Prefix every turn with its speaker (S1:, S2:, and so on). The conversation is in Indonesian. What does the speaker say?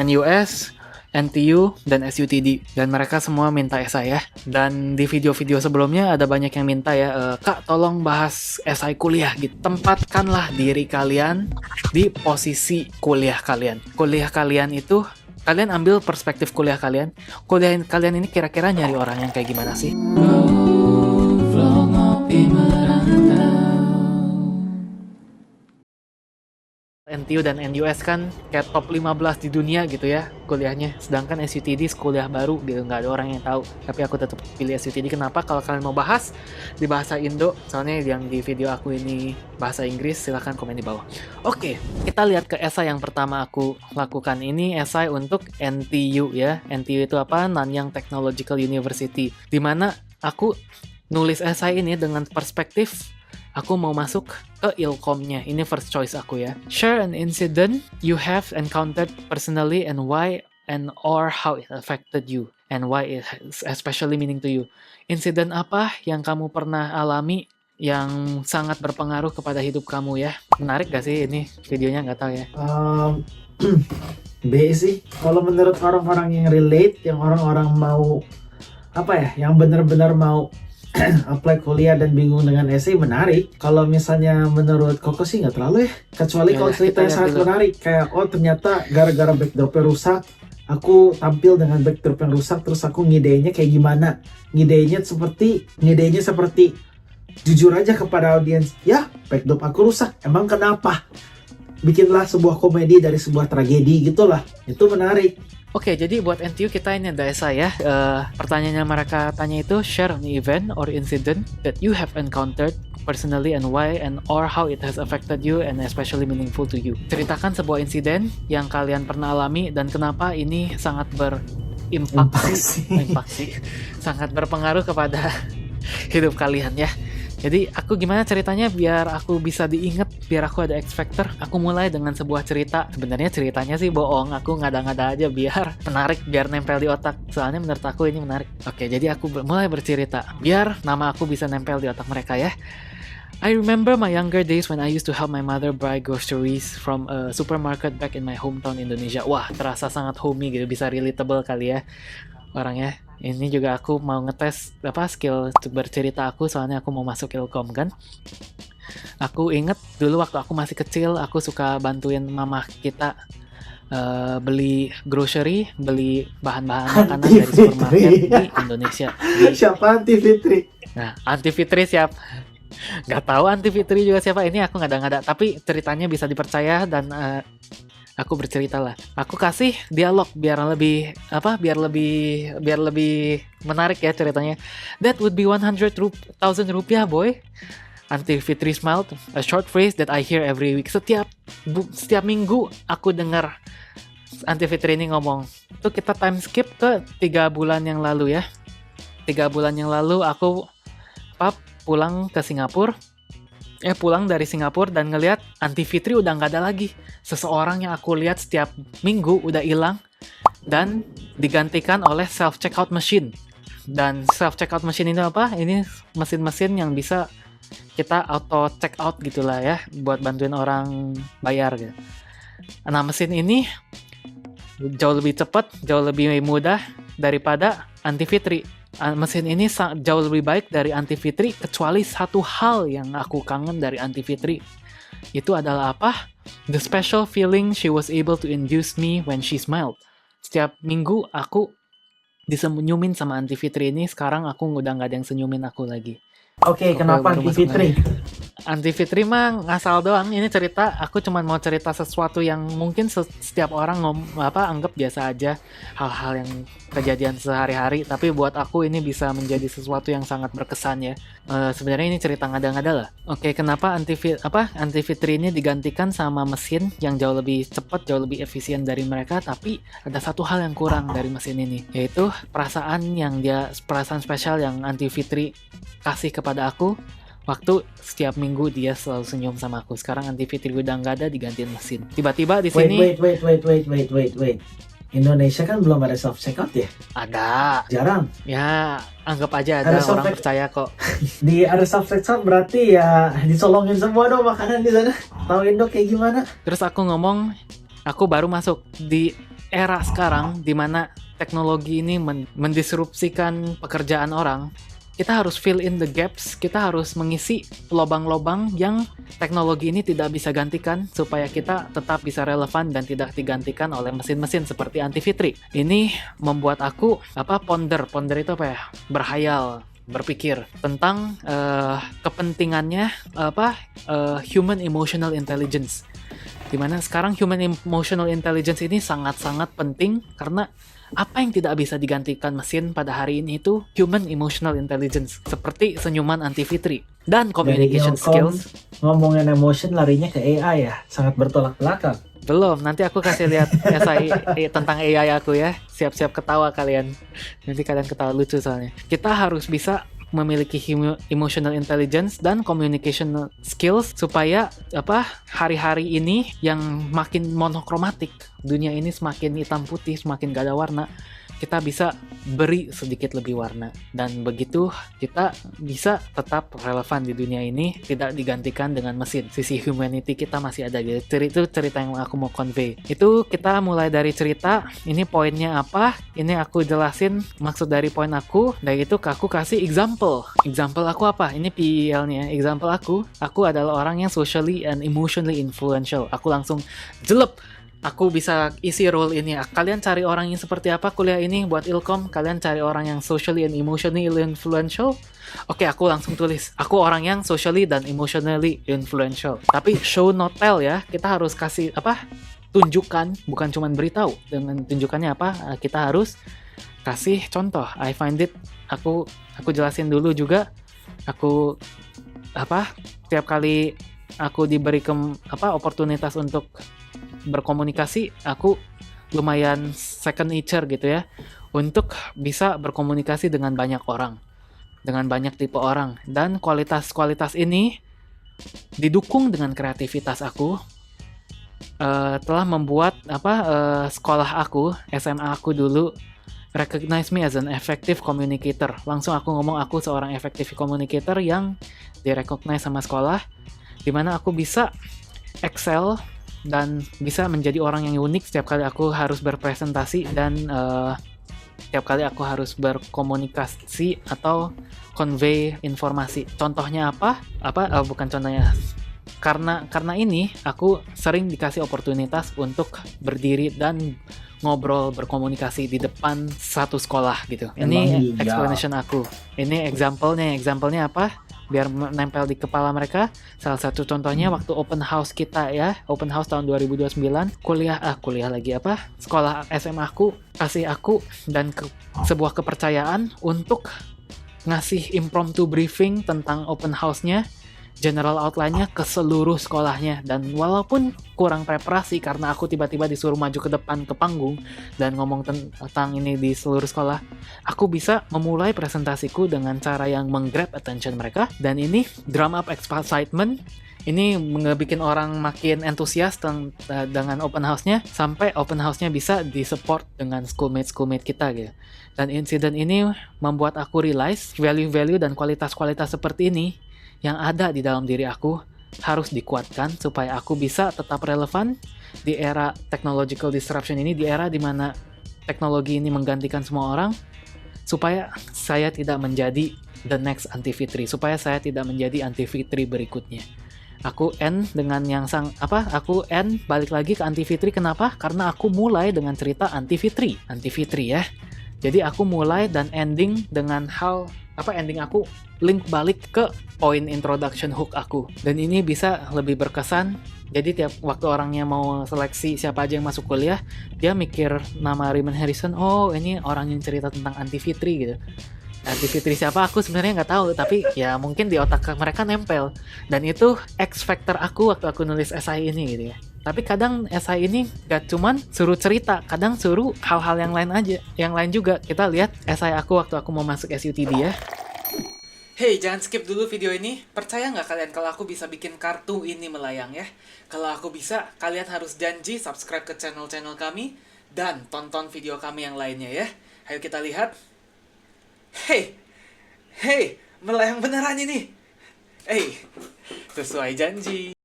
S1: NUS, NTU, dan SUTD. Dan mereka semua minta esai ya. Dan di video-video sebelumnya ada banyak yang minta ya, Kak tolong bahas esai kuliah gitu. Tempatkanlah diri kalian di posisi kuliah kalian. Kuliah kalian itu, kalian ambil perspektif kuliah kalian. Kuliah kalian ini kira-kira nyari orang yang kayak gimana sih? NTU dan NUS kan kayak top 15 di dunia gitu ya kuliahnya, sedangkan SUTD kuliah baru gitu, nggak ada orang yang tahu. Tapi aku tetap pilih SUTD. Kenapa? Kalau kalian mau bahas di bahasa Indo, soalnya yang di video aku ini bahasa Inggris, silahkan komen di bawah. Oke, kita lihat ke esai yang pertama aku lakukan. Ini esai untuk NTU ya. NTU itu apa? Nanyang Technological University, dimana aku nulis esai ini dengan perspektif aku mau masuk ke Ilkomnya. Ini first choice aku ya. Share an incident you have encountered personally and why and or how it affected you and why it has especially meaning to you. Insiden apa yang kamu pernah alami yang sangat berpengaruh kepada hidup kamu ya. Menarik gak sih ini videonya? Nggak tahu ya.
S2: B sih. Kalau menurut orang-orang yang relate, yang orang-orang mau apa ya, yang benar-benar mau apply kuliah dan bingung dengan essay, menarik. Kalau misalnya menurut Koko sih nggak terlalu ya, kecuali kalau ceritanya sangat menarik, kayak oh ternyata gara-gara backdropnya rusak, aku tampil dengan backdrop yang rusak, terus aku ngidenya kayak gimana. Ngidenya seperti jujur aja kepada audiens, ya backdrop aku rusak, emang kenapa? Bikinlah sebuah komedi dari sebuah tragedi gitulah. Itu menarik.
S1: Oke, jadi buat NTU kita ini ada esai ya. Pertanyaannya mereka tanya itu, share an event or incident that you have encountered personally and why and or how it has affected you and especially meaningful to you. Ceritakan sebuah insiden yang kalian pernah alami dan kenapa ini sangat berimpaksi, sangat berpengaruh kepada hidup kalian ya. Jadi aku gimana ceritanya biar aku bisa diingat, biar aku ada X Factor. Aku mulai dengan sebuah cerita. Sebenarnya ceritanya sih bohong, aku ngada-ngada aja biar menarik, biar nempel di otak. Soalnya menurut aku ini menarik. Oke, jadi aku mulai bercerita biar nama aku bisa nempel di otak mereka ya. I remember my younger days when I used to help my mother buy groceries from a supermarket back in my hometown Indonesia. Wah, terasa sangat homey gitu, bisa relatable kali ya orangnya. Ini juga aku mau ngetes skill bercerita aku, soalnya aku mau masuk Ilkom kan. Aku inget dulu waktu aku masih kecil, aku suka bantuin mama kita beli grocery, beli bahan-bahan makanan dari supermarket di Indonesia.
S2: Siapa Anti Fitri?
S1: Nah, Anti Fitri siap? Gak tahu Anti Fitri juga siapa. Ini aku ngada-ngada, tapi ceritanya bisa dipercaya dan aku bercerita lah. Aku kasih dialog biar lebih menarik ya ceritanya. That would be 100,000 rupiah boy. Anti Fitri smiled, a short phrase that I hear every week. Setiap minggu aku dengar Anti Fitri ini ngomong. Tuh kita time skip ke 3 bulan yang lalu ya. 3 bulan yang lalu aku pulang dari Singapura dan ngelihat Anti Fitri udah nggak ada lagi. Seseorang yang aku lihat setiap minggu udah hilang dan digantikan oleh self checkout machine. Dan self checkout machine ini apa? Ini mesin-mesin yang bisa kita auto checkout gitulah ya, buat bantuin orang bayar gitu. Nah, mesin ini jauh lebih cepat, jauh lebih mudah daripada Anti Fitri. Mesin ini jauh lebih baik dari Anti Fitri, kecuali satu hal yang aku kangen dari Anti Fitri. Itu adalah apa? The special feeling she was able to induce me when she smiled. Setiap minggu aku disenyumin sama Anti Fitri ini. Sekarang aku udah gak ada yang senyumin aku lagi.
S2: Oke, kenapa Anti Fitri?
S1: Anti Fitri mah ngasal doang. Ini cerita, aku cuma mau cerita sesuatu yang mungkin setiap orang anggap biasa aja, hal-hal yang kejadian sehari-hari, tapi buat aku ini bisa menjadi sesuatu yang sangat berkesan ya. Sebenarnya ini cerita ngada-ngada lah. Oke, kenapa Anti Fitri ini digantikan sama mesin yang jauh lebih cepat, jauh lebih efisien dari mereka, tapi ada satu hal yang kurang dari mesin ini, yaitu perasaan spesial yang Anti Fitri kasih kepada aku. Waktu setiap minggu dia selalu senyum sama aku. Sekarang Anti Fitri udah nggak ada, digantiin mesin. Tiba-tiba di sini.
S2: Wait. Indonesia kan belum ada self checkout ya?
S1: Ada.
S2: Jarang.
S1: Ya, anggap aja ada orang percaya kok.
S2: Di ada self checkout berarti ya dicolongin semua dong makanan di sana. Tahu Indo kayak gimana?
S1: Terus aku ngomong, Aku baru masuk di era sekarang di mana teknologi ini mendisrupsikan pekerjaan orang. Kita harus fill in the gaps, kita harus mengisi lubang-lubang yang teknologi ini tidak bisa gantikan supaya kita tetap bisa relevan dan tidak digantikan oleh mesin-mesin seperti Anti Fitri. Ini membuat aku ponder itu apa ya? Berhayal, berpikir tentang kepentingannya human emotional intelligence. Dimana sekarang human emotional intelligence ini sangat-sangat penting karena apa yang tidak bisa digantikan mesin pada hari ini itu human emotional intelligence, seperti senyuman Anti Fitri dan communication skills.
S2: Ngomongin emotion larinya ke AI ya, sangat bertolak belakang.
S1: Belum, nanti aku kasih lihat esai tentang AI aku ya. Siap-siap ketawa kalian. Nanti kalian ketawa lucu soalnya. Kita harus bisa memiliki emotional intelligence dan communication skills supaya hari-hari ini yang makin monokromatik, dunia ini semakin hitam putih, semakin gak ada warna, kita bisa beri sedikit lebih warna, dan begitu kita bisa tetap relevan di dunia ini, tidak digantikan dengan mesin. Sisi humanity kita masih ada gitu. Itu cerita yang aku mau convey. Itu kita mulai dari cerita, ini poinnya apa, ini aku jelasin maksud dari poin aku, dari itu aku kasih example aku apa, ini PEL-nya. Example aku adalah orang yang socially and emotionally influential. Aku langsung jelep, aku bisa isi role ini. Kalian cari orang yang seperti apa kuliah ini buat Ilkom? Kalian cari orang yang socially and emotionally influential? Oke, aku langsung tulis. Aku orang yang socially dan emotionally influential. Tapi show not tell ya. Kita harus kasih tunjukkan, bukan cuma beritahu. Dengan tunjukannya apa? Kita harus kasih contoh. I find it. Aku jelasin dulu juga. Aku tiap kali aku diberi oportunitas untuk berkomunikasi, aku lumayan second nature gitu ya, untuk bisa berkomunikasi dengan banyak orang, dengan banyak tipe orang, dan kualitas ini didukung dengan kreativitas aku, telah membuat sekolah aku, SMA aku dulu recognize me as an effective communicator. Langsung aku ngomong aku seorang effective communicator yang direcognize sama sekolah, dimana aku bisa excel dan bisa menjadi orang yang unik setiap kali aku harus berpresentasi dan setiap kali aku harus berkomunikasi atau convey informasi. Contohnya bukan contohnya. Karena ini aku sering dikasih oportunitas untuk berdiri dan ngobrol, berkomunikasi di depan satu sekolah gitu. Ini explanation aku. Ini example-nya apa? Biar nempel di kepala mereka. Salah satu contohnya waktu open house kita ya, open house tahun 2029, kuliah lagi sekolah SMA aku kasih aku dan sebuah kepercayaan untuk ngasih impromptu briefing tentang open house-nya, general outline-nya ke seluruh sekolahnya. Dan walaupun kurang preparasi karena aku tiba-tiba disuruh maju ke depan ke panggung dan ngomong tentang ini di seluruh sekolah, aku bisa memulai presentasiku dengan cara yang menggrab attention mereka, dan ini drum up excitement. Ini bikin orang makin antusias dengan open house-nya, sampai open house-nya bisa disupport dengan schoolmate kita gitu. Dan insiden ini membuat aku realize value-value dan kualitas-kualitas seperti ini yang ada di dalam diri aku harus dikuatkan supaya aku bisa tetap relevan di era technological disruption ini, di era dimana teknologi ini menggantikan semua orang, supaya saya tidak menjadi the next Anti Fitri, supaya saya tidak menjadi Anti Fitri berikutnya. Aku end dengan aku end balik lagi ke Anti Fitri. Kenapa? Karena aku mulai dengan cerita Anti Fitri ya. Jadi aku mulai dan ending dengan ending aku link balik ke poin introduction hook aku. Dan ini bisa lebih berkesan. Jadi tiap waktu orangnya mau seleksi siapa aja yang masuk kuliah, dia mikir nama Raymond Harrison, oh ini orang yang cerita tentang Anti Fitri gitu. Anti Fitri siapa aku sebenarnya nggak tahu, tapi ya mungkin di otak mereka nempel. Dan itu X factor aku waktu aku nulis esai ini gitu ya. Tapi kadang esai ini gak cuman suruh cerita, kadang suruh hal-hal yang lain aja, yang lain juga. Kita lihat esai aku waktu aku mau masuk SUTD ya. Hey, jangan skip dulu video ini. Percaya nggak kalian kalau aku bisa bikin kartu ini melayang ya? Kalau aku bisa, kalian harus janji subscribe ke channel-channel kami dan tonton video kami yang lainnya ya. Ayo kita lihat. Hey, melayang beneran ini. Sesuai janji.